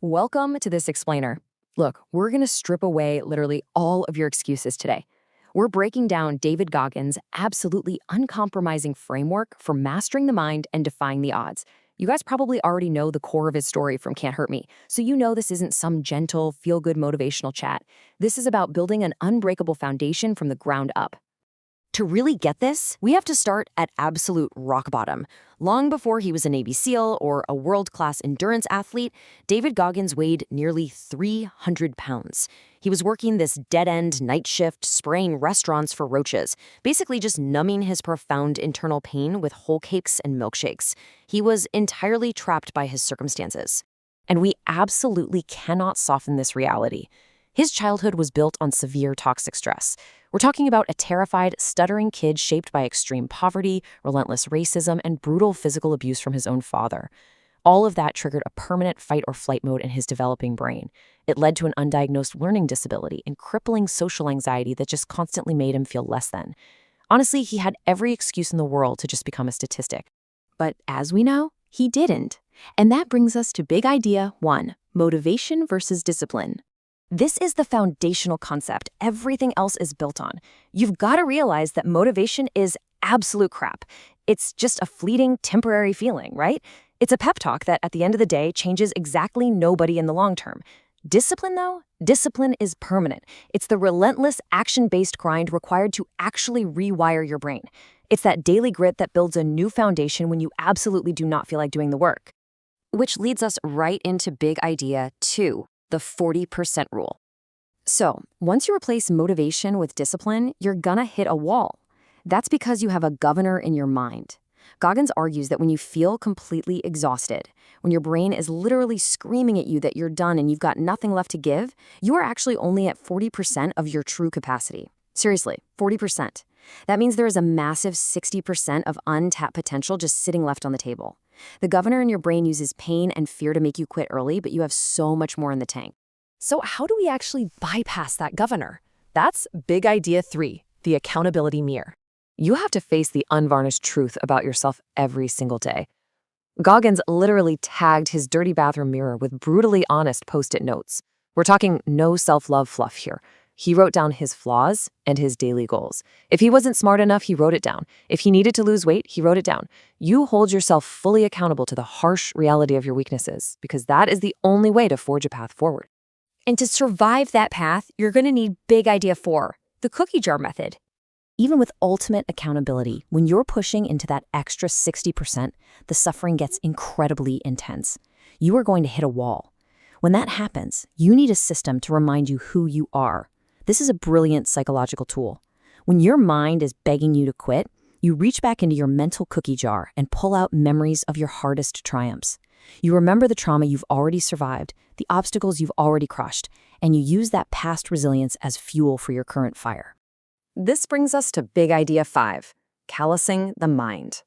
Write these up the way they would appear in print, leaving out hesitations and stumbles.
Welcome to this explainer. Look, we're going to strip away literally all of your excuses today. We're breaking down David Goggins' absolutely uncompromising framework for mastering the mind and defying the odds. You guys probably already know the core of his story from Can't Hurt Me, so you know this isn't some gentle, feel-good motivational chat. This is about building an unbreakable foundation from the ground up. To really get this, we have to start at absolute rock bottom. Long before he was a Navy SEAL or a world-class endurance athlete, David Goggins weighed nearly 300 pounds. He was working this dead-end night shift, spraying restaurants for roaches, basically just numbing his profound internal pain with whole cakes and milkshakes. He was entirely trapped by his circumstances. And we absolutely cannot soften this reality. His childhood was built on severe toxic stress. We're talking about a terrified, stuttering kid shaped by extreme poverty, relentless racism, and brutal physical abuse from his own father. All of that triggered a permanent fight-or-flight mode in his developing brain. It led to an undiagnosed learning disability and crippling social anxiety that just constantly made him feel less than. Honestly, he had every excuse in the world to just become a statistic. But as we know, he didn't. And that brings us to big idea 1, motivation versus discipline. This is the foundational concept everything else is built on. You've got to realize that motivation is absolute crap. It's just a fleeting, temporary feeling, right? It's a pep talk that at the end of the day changes exactly nobody in the long term. Discipline, though? Discipline is permanent. It's the relentless, action-based grind required to actually rewire your brain. It's that daily grit that builds a new foundation when you absolutely do not feel like doing the work. Which leads us right into big idea 2. The 40% rule. So, once you replace motivation with discipline, you're gonna hit a wall. That's because you have a governor in your mind. Goggins argues that when you feel completely exhausted, when your brain is literally screaming at you that you're done and you've got nothing left to give, you are actually only at 40% of your true capacity. Seriously, 40%. That means there is a massive 60% of untapped potential just sitting left on the table. The governor in your brain uses pain and fear to make you quit early, but you have so much more in the tank. So how do we actually bypass that governor? That's big idea 3, the accountability mirror. You have to face the unvarnished truth about yourself every single day. Goggins literally tagged his dirty bathroom mirror with brutally honest post-it notes. We're talking no self-love fluff here. He wrote down his flaws and his daily goals. If he wasn't smart enough, he wrote it down. If he needed to lose weight, he wrote it down. You hold yourself fully accountable to the harsh reality of your weaknesses, because that is the only way to forge a path forward. And to survive that path, you're going to need big idea 4, the cookie jar method. Even with ultimate accountability, when you're pushing into that extra 60%, the suffering gets incredibly intense. You are going to hit a wall. When that happens, you need a system to remind you who you are. This is a brilliant psychological tool. When your mind is begging you to quit, you reach back into your mental cookie jar and pull out memories of your hardest triumphs. You remember the trauma you've already survived, the obstacles you've already crushed, and you use that past resilience as fuel for your current fire. This brings us to big idea 5, callousing the mind.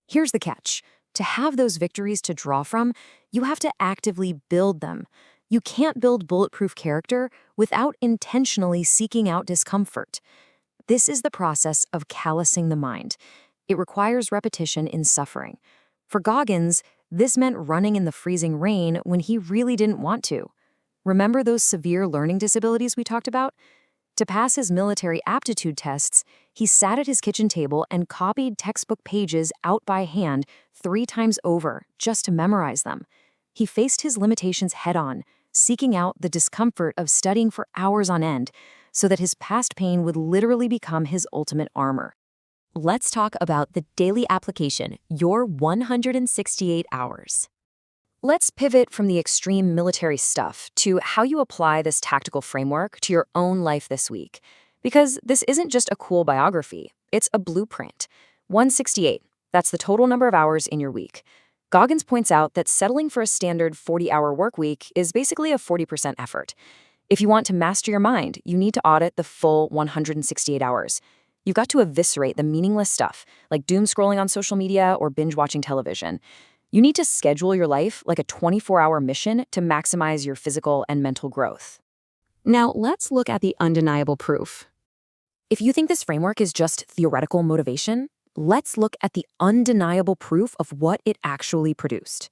Here's the catch. To have those victories to draw from, you have to actively build them. You can't build bulletproof character without intentionally seeking out discomfort. This is the process of callousing the mind. It requires repetition in suffering. For Goggins, this meant running in the freezing rain when he really didn't want to. Remember those severe learning disabilities we talked about? To pass his military aptitude tests, he sat at his kitchen table and copied textbook pages out by hand 3 times over just to memorize them. He faced his limitations head-on, seeking out the discomfort of studying for hours on end so that his past pain would literally become his ultimate armor. Let's talk about the daily application, your 168 hours. Let's pivot from the extreme military stuff to how you apply this tactical framework to your own life this week. Because this isn't just a cool biography, it's a blueprint. 168, that's the total number of hours in your week. Goggins points out that settling for a standard 40-hour work week is basically a 40% effort. If you want to master your mind, you need to audit the full 168 hours. You've got to eviscerate the meaningless stuff, like doom scrolling on social media or binge-watching television. You need to schedule your life like a 24-hour mission to maximize your physical and mental growth. Now, let's look at the undeniable proof. If you think this framework is just theoretical motivation, let's look at the undeniable proof of what it actually produced.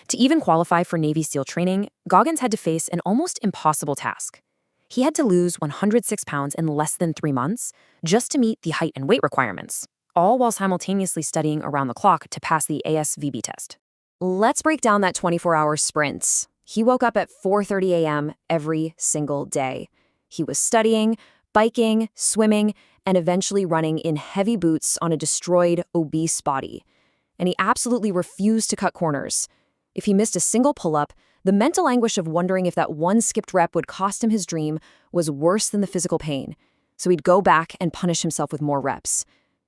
To even qualify for Navy SEAL training, Goggins had to face an almost impossible task. He had to lose 106 pounds in less than 3 months just to meet the height and weight requirements, all while simultaneously studying around the clock to pass the ASVB test. Let's break down that 24-hour sprints. He woke up at 4:30 a.m. every single day. He was studying, biking, swimming, and eventually running in heavy boots on a destroyed, obese body. And he absolutely refused to cut corners. If he missed a single pull-up, the mental anguish of wondering if that one skipped rep would cost him his dream was worse than the physical pain. So he'd go back and punish himself with more reps.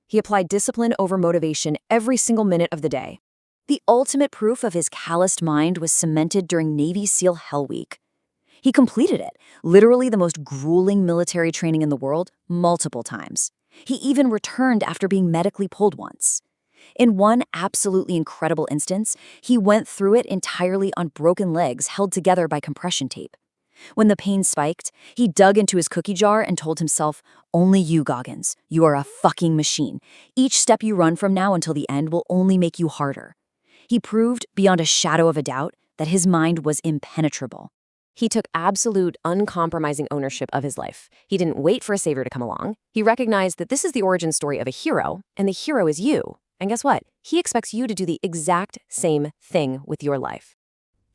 He applied discipline over motivation every single minute of the day. The ultimate proof of his calloused mind was cemented during Navy SEAL Hell Week. He completed it, literally the most grueling military training in the world, multiple times. He even returned after being medically pulled once. In one absolutely incredible instance, he went through it entirely on broken legs held together by compression tape. When the pain spiked, he dug into his cookie jar and told himself, "Only you, Goggins. You are a fucking machine. Each step you run from now until the end will only make you harder." He proved, beyond a shadow of a doubt, that his mind was impenetrable. He took absolute, uncompromising ownership of his life. He didn't wait for a savior to come along. He recognized that this is the origin story of a hero, and the hero is you. And guess what? He expects you to do the exact same thing with your life.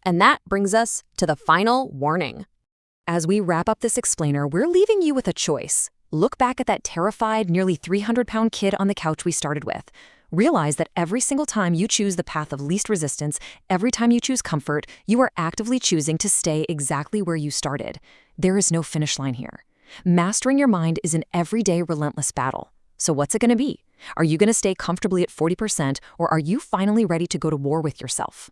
And that brings us to the final warning. As we wrap up this explainer, we're leaving you with a choice. Look back at that terrified, nearly 300-pound kid on the couch we started with. Realize that every single time you choose the path of least resistance, every time you choose comfort, you are actively choosing to stay exactly where you started. There is no finish line here. Mastering your mind is an everyday relentless battle. So what's it going to be? Are you going to stay comfortably at 40%, or are you finally ready to go to war with yourself?